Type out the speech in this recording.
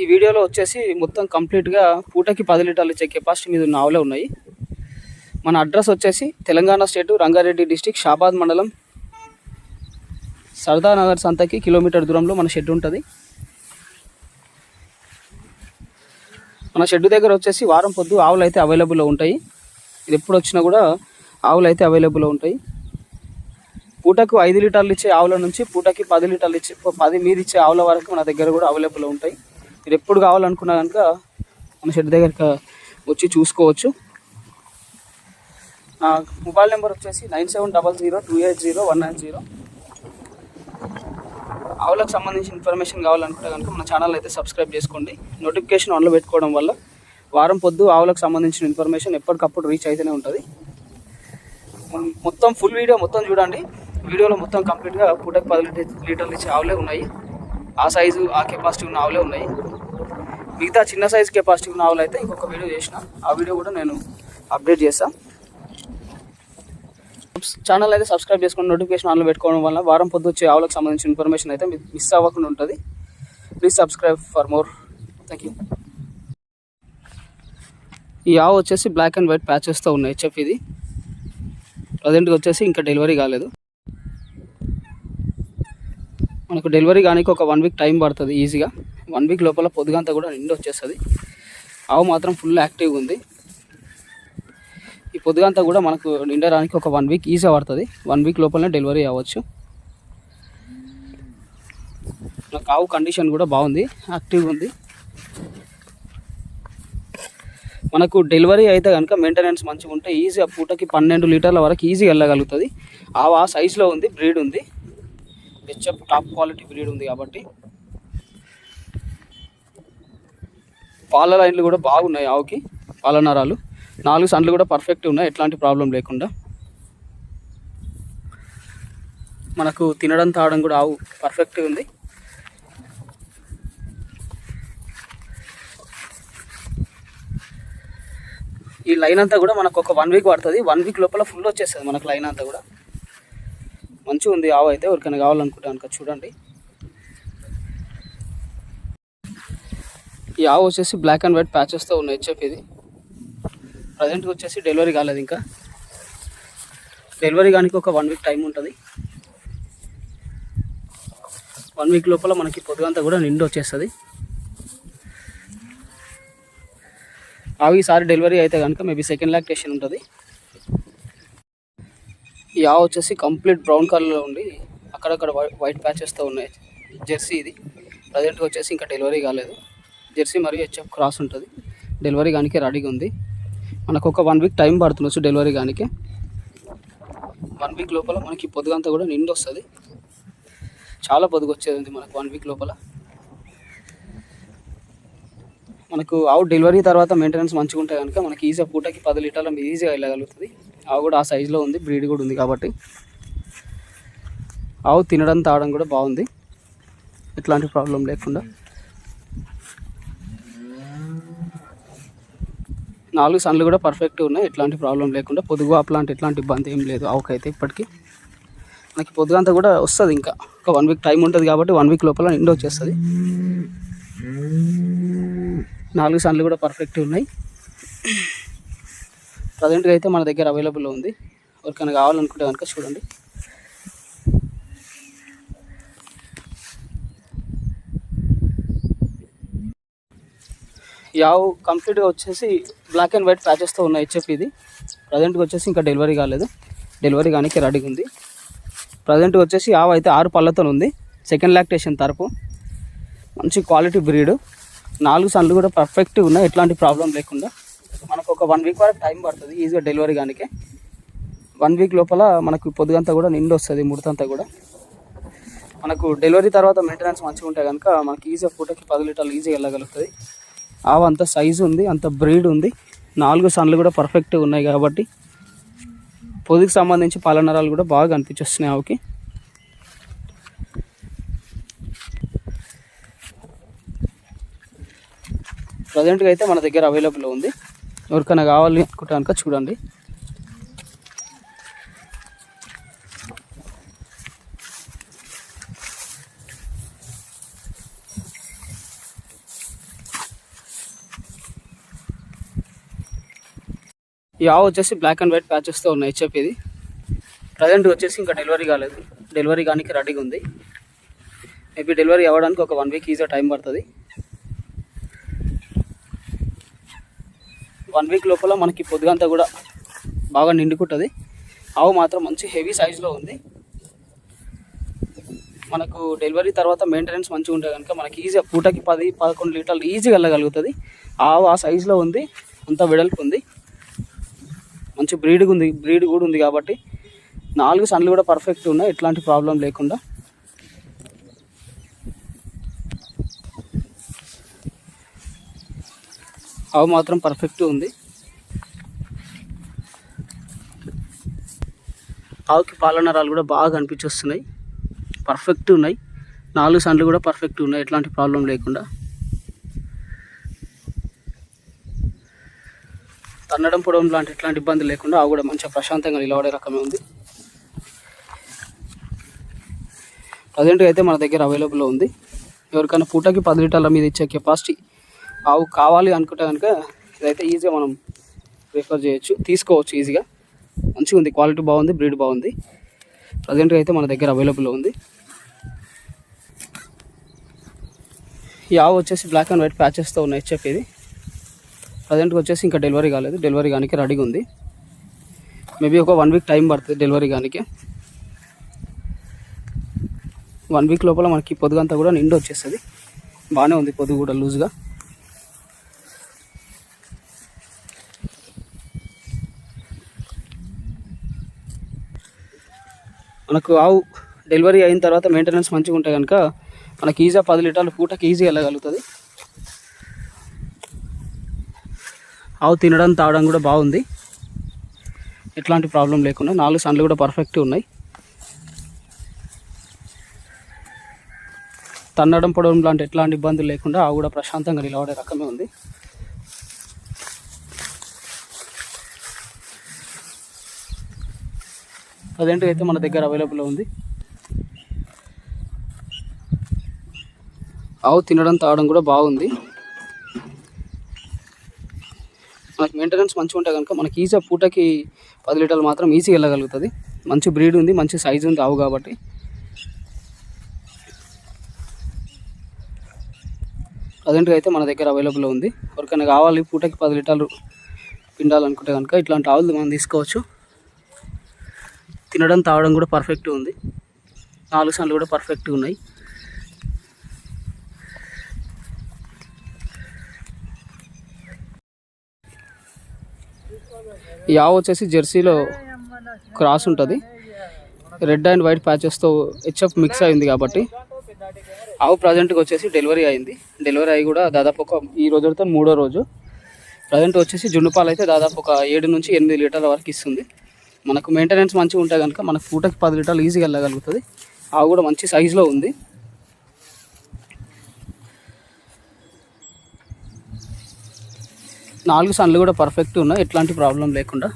ఈ వీడియోలో వచ్చేసి మొత్తం కంప్లీట్గా పూటకి 10 లీటర్లు ఇచ్చే కెపాసిటీ మీద ఉన్న ఆవులే ఉన్నాయి. మన అడ్రస్ వచ్చేసి తెలంగాణ స్టేటు రంగారెడ్డి డిస్టిక్ షాబాద్ మండలం సర్దానగర్ సంతకి కిలోమీటర్ దూరంలో మన షెడ్ ఉంటుంది. మన షెడ్ దగ్గర వచ్చేసి వారం పొద్దు ఆవులు అయితే అవైలబుల్లో ఉంటాయి. ఇది ఎప్పుడు వచ్చినా కూడా ఆవులు అయితే అవైలబుల్లో ఉంటాయి. పూటకు 5 లీటర్లు ఇచ్చే ఆవుల నుంచి పూటకి 10 లీటర్లు ఇచ్చే 10 మీద ఇచ్చే ఆవుల వరకు మన దగ్గర కూడా అవైలబుల్లో ఉంటాయి. మీరు ఎప్పుడు కావాలనుకున్నా కనుక మన షెడ్ దగ్గరికి వచ్చి చూసుకోవచ్చు. నా మొబైల్ నెంబర్ వచ్చేసి 9700280190. ఆవులకు సంబంధించిన ఇన్ఫర్మేషన్ కావాలనుకుంటే కనుక మన ఛానల్ అయితే సబ్స్క్రైబ్ చేసుకోండి. నోటిఫికేషన్ ఆన్లో పెట్టుకోవడం వల్ల వారం పొద్దు ఆవులకు సంబంధించిన ఇన్ఫర్మేషన్ ఎప్పటికప్పుడు రీచ్ అయితేనే ఉంటుంది. మొత్తం ఫుల్ వీడియో మొత్తం చూడండి. వీడియోలో మొత్తం కంప్లీట్గా పూటకి 10 లీటర్లు ఇచ్చే ఆవులే ఉన్నాయి. ఆ సైజు ఆ కెపాసిటీ ఉన్న ఆవులే ఉన్నాయి. మిగతా చిన్న సైజు కెపాసిటీ ఉన్న ఆవులు అయితే ఇంకొక వీడియో చేసిన, ఆ వీడియో కూడా నేను అప్డేట్ చేస్తాను. ఛానల్ అయితే సబ్స్క్రైబ్ చేసుకుని నోటిఫికేషన్ ఆన్లో పెట్టుకోవడం వల్ల వారం పొద్దు వచ్చే ఆవులకు సంబంధించిన ఇన్ఫర్మేషన్ అయితే మిస్ అవ్వకుండా ఉంటుంది. Please subscribe for more. Thank you. ఈ ఆవు వచ్చేసి బ్లాక్ అండ్ వైట్ ప్యాచెస్తో ఉన్నాయి. హెచ్ఎఫ్ ఇది. ప్రజెంట్గా వచ్చేసి ఇంకా డెలివరీ కాలేదు. మనకు డెలివరీ కానీ ఒక 1 వీక్ టైం పడుతుంది ఈజీగా. 1 వీక్ లోపల పొద్దుగంతా కూడా నిండి వచ్చేస్తుంది. ఆవు మాత్రం ఫుల్ యాక్టివ్గా ఉంది. ఈ పొద్దుగంతా కూడా మనకు నిండడానికి ఒక 1 వీక్ ఈజీగా పడుతుంది. 1 వీక్ లోపలనే డెలివరీ అవ్వచ్చు. నాకు ఆవు కండిషన్ కూడా బాగుంది, యాక్టివ్గా ఉంది. మనకు డెలివరీ అయితే కనుక మెయింటెనెన్స్ మంచిగా ఉంటే ఈజీగా పూటకి 12 లీటర్ల వరకు ఈజీగా వెళ్ళగలుగుతుంది. ఆవు ఆ సైజులో ఉంది, బ్రీడ్ ఉంది, హెచ్ఎఫ్ టాప్ క్వాలిటీ బ్రీడ్ ఉంది కాబట్టి పాల లైన్లు కూడా బాగున్నాయి. ఆవుకి పాల నరాలు 4 సన్లు కూడా పర్ఫెక్ట్ ఉన్నాయి, ఎట్లాంటి ప్రాబ్లం లేకుండా. మనకు తినడం తాగడం కూడా ఆవు పర్ఫెక్ట్గా ఉంది. ఈ లైన్ అంతా కూడా మనకు ఒక 1 వీక్ పడుతుంది. 1 వీక్ లోపల ఫుల్ వచ్చేస్తుంది మనకు లైన్ అంతా కూడా. మంచిగా ఉంది ఆవు అయితే. ఎవరికైనా కావాలనుకుంటే కనుక చూడండి. ఈ ఆవు వచ్చేసి బ్లాక్ అండ్ వైట్ ప్యాచెస్తో ఉన్న హెచ్ఎఫ్ ఇది. ప్రజెంట్గా వచ్చేసి డెలివరీ కాలేదు ఇంకా. డెలివరీ కానీ ఒక 1 వీక్ టైం ఉంటుంది. 1 వీక్ లోపల మనకి పొద్దుగంతా కూడా నిండి వచ్చేస్తుంది. ఆవు ఈసారి డెలివరీ అయితే కనుక మేబీ సెకండ్ లాక్టేషన్ ఉంటుంది. ఈ ఆవు వచ్చేసి కంప్లీట్ బ్రౌన్ కలర్లో ఉండి అక్కడక్కడ వైట్ ప్యాచెస్తో ఉన్నాయి. జెర్సీ ఇది. ప్రజెంట్గా వచ్చేసి ఇంకా డెలివరీ కాలేదు. జెర్సీ మరియు హెచ్ఎఫ్ క్రాస్ ఉంటుంది. డెలివరీ కానీ రెడీగా ఉంది. మనకు ఒక 1 వీక్ టైం పడుతుండొచ్చు డెలివరీ కానీ. 1 వీక్ లోపల మనకి పొద్దుగంతా కూడా నిండి వస్తుంది. చాలా పొదుగు వచ్చేది ఉంది మనకు 1 వీక్ లోపల. మనకు ఆవు డెలివరీ తర్వాత మెయింటెనెన్స్ మంచిగా ఉంటే కనుక మనకి ఈజీగా పూటకి 10 లీటర్ల ఈజీగా వెళ్ళగలుగుతుంది. ఆవు కూడా ఆ సైజులో ఉంది, బ్రీడ్ కూడా ఉంది కాబట్టి ఆవు తినడం తాగడం కూడా బాగుంది, ఎట్లాంటి ప్రాబ్లం లేకుండా. 4 సన్లు కూడా పర్ఫెక్ట్గా ఉన్నాయి, ఎట్లాంటి ప్రాబ్లం లేకుండా. పొదుగు అట్లాంటి ఎట్లాంటి ఇబ్బంది ఏం లేదు ఆవుకైతే. ఇప్పటికీ మనకి పొద్దుగంతా కూడా వస్తుంది. ఇంకా ఒక 1 వీక్ టైం ఉంటుంది కాబట్టి 1 వీక్ లోపల నిండి వచ్చేస్తుంది. 4 సన్లు కూడా పర్ఫెక్ట్గా ఉన్నాయి. ప్రజెంట్గా అయితే మన దగ్గర అవైలబుల్లో ఉంది. ఎవరికైనా కావాలనుకుంటే కనుక చూడండి. ఈ ఆవు కంప్లీట్గా వచ్చేసి బ్లాక్ అండ్ వైట్ ప్యాచెస్తో ఉన్న హెచ్ఎఫ్ ఇది. ప్రజెంట్గా వచ్చేసి ఇంకా డెలివరీ కాలేదు. డెలివరీ కానీ రెడీగా ఉంది. ప్రజెంట్గా వచ్చేసి ఆవు అయితే 6 పళ్ళతో ఉంది. సెకండ్ లాక్టేషన్ తరపు. మంచి క్వాలిటీ బ్రీడ్. 4 సన్లు కూడా పర్ఫెక్ట్గా ఉన్నాయి, ఎట్లాంటి ప్రాబ్లం లేకుండా. మనకు ఒక 1 వీక్ వరకు టైం పడుతుంది ఈజీగా డెలివరీ కానీ. 1 వీక్ లోపల మనకు పొద్దుగంతా కూడా నిండి వస్తుంది, ముడతంతా కూడా. మనకు డెలివరీ తర్వాత మెయింటెనెన్స్ మంచిగా ఉంటే కనుక మనకి ఈజీగా పూటకి 10 లీటర్లు ఈజీగా వెళ్ళగలుగుతుంది. ఆవు అంత సైజు ఉంది, అంత బ్రీడ్ ఉంది. 4 సన్లు కూడా పర్ఫెక్ట్గా ఉన్నాయి కాబట్టి పొదుగుకి సంబంధించి పాల నరాలు కూడా బాగా కనిపించేస్తున్నాయి ఆవుకి. ప్రజెంట్గా అయితే మన దగ్గర అవైలబుల్ ఉంది. ఎవరికైనా కావాలి అనుకుంటే కనుక చూడండి. ఈ ఆవు వచ్చేసి బ్లాక్ అండ్ వైట్ ప్యాచెస్తో ఉన్నాయి హెచ్ఎఫ్ ఇది. ప్రజెంట్ వచ్చేసి ఇంకా డెలివరీ కాలేదు, డెలివరీ కానీ రెడీగా ఉంది. మేబీ డెలివరీ అవ్వడానికి ఒక 1 వీక్ ఈజీగా టైం పడుతుంది. 1 వీక్ లోపల మనకి పొద్దుగంతా కూడా బాగా నిండుకుంటుంది. ఆవు మాత్రం మంచి హెవీ సైజులో ఉంది. మనకు డెలివరీ తర్వాత మెయింటెనెన్స్ మంచిగా ఉంటే కనుక మనకి ఈజీగా పూటకి 10-11 లీటర్లు ఈజీగా వెళ్ళగలుగుతుంది. ఆవు ఆ సైజులో ఉంది, అంతా వెడల్పు ఉంది, మంచి బ్రీడ్ కూడా ఉంది కాబట్టి 4 సన్లు కూడా పర్ఫెక్ట్ ఉన్నాయి, ఎట్లాంటి ప్రాబ్లం లేకుండా. ఆవు మాత్రం పర్ఫెక్ట్ ఉంది. ఆవుకి పాలనరాలు కూడా బాగా కనిపించొస్తున్నాయి, పర్ఫెక్ట్ ఉన్నాయి. 4 సన్లు కూడా పర్ఫెక్ట్ ఉన్నాయి, ఎట్లాంటి ప్రాబ్లం లేకుండా. తన్నడం పొడవడం లాంటి ఎట్లాంటి ఇబ్బంది లేకుండా ఆవు కూడా మంచిగా ప్రశాంతంగా నిలబడే రకమే ఉంది. ప్రజెంట్గా అయితే మన దగ్గర అవైలబుల్లో ఉంది. ఎవరికైనా పూటకి 10 లీటర్ల మీద ఇచ్చే కెపాసిటీ ఆవు కావాలి అనుకుంటే కనుక ఇదైతే ఈజీగా మనం ప్రిఫర్ చేయొచ్చు, తీసుకోవచ్చు ఈజీగా. మంచిగా ఉంది, క్వాలిటీ బాగుంది, బ్రీడ్ బాగుంది. ప్రజెంట్గా అయితే మన దగ్గర అవైలబుల్లో ఉంది. ఈ ఆవు వచ్చేసి బ్లాక్ అండ్ వైట్ ప్యాచెస్తో ఉన్న హెచ్ఎఫ్ ఇది. ప్రజెంట్గా వచ్చేసి ఇంకా డెలివరీ కాలేదు, డెలివరీ కానీ రెడీగా ఉంది. మేబీ ఒక 1 వీక్ టైం పడుతుంది డెలివరీ కానీ. 1 వీక్ లోపల మనకి పొదుగంతా కూడా నిండు వచ్చేస్తుంది. బాగానే ఉంది, పొదుగు కూడా లూజ్గా. మనకు ఆవు డెలివరీ అయిన తర్వాత మెయింటెనెన్స్ మంచిగా ఉంటే కనుక మనకి ఈజీగా 10 లీటర్లు పూటకి ఈజీగా వెళ్ళగలుగుతుంది. ఆవు తినడం తాగడం కూడా బాగుంది, ఎట్లాంటి ప్రాబ్లం లేకుండా. 4 సన్లు కూడా పర్ఫెక్ట్ ఉన్నాయి. తన్నడం పొడవడం లాంటి ఎట్లాంటి ఇబ్బందులు లేకుండా ఆవు కూడా ప్రశాంతంగా నిలబడే రకమే ఉంది. ప్రజెంట్గా అయితే మన దగ్గర అవైలబుల్లో ఉంది. ఆవు తినడం తాగడం కూడా బాగుంది. మనకి మెయింటెనెన్స్ మంచిగా ఉంటే కనుక మనకి ఈజీగా పూటకి 10 లీటర్లు మాత్రం ఈజీగా వెళ్ళగలుగుతుంది. మంచి బ్రీడ్ ఉంది, మంచి సైజు ఉంది ఆవు కాబట్టి. ప్రజెంట్గా అయితే మన దగ్గర అవైలబుల్లో ఉంది. ఎవరికైనా కావాలి పూటకి 10 లీటర్లు పిండాలనుకుంటే కనుక ఇట్లాంటి ఆవులు మనం తీసుకోవచ్చు. తినడం తాగడం కూడా పర్ఫెక్ట్ ఉంది, 4 సన్లు కూడా పర్ఫెక్ట్ ఉన్నాయి. ఈ ఆవు వచ్చేసి జెర్సీలో క్రాస్ ఉంటుంది, రెడ్ అండ్ వైట్ ప్యాచెస్తో హెచ్ఎఫ్ మిక్స్ అయింది కాబట్టి. ఆవు ప్రజెంట్గా వచ్చేసి డెలివరీ అయింది. డెలివరీ అయ్యి కూడా దాదాపు ఈ రోజుతో 3వ రోజు. ప్రజెంట్ వచ్చేసి జున్నుపాలు అయితే దాదాపు ఒక 7 నుంచి 8 లీటర్ల వరకు ఇస్తుంది. మనకు మెయింటెనెన్స్ మంచిగా ఉంటే కనుక మనకు పూటకి 10 లీటర్లు ఈజీగా వెళ్ళగలుగుతుంది. ఆవు కూడా మంచి సైజులో ఉంది. నాలుగు సన్లు కూడా పర్ఫెక్ట్ ఉన్నాయి, ఎట్లాంటి ప్రాబ్లం లేకుండా.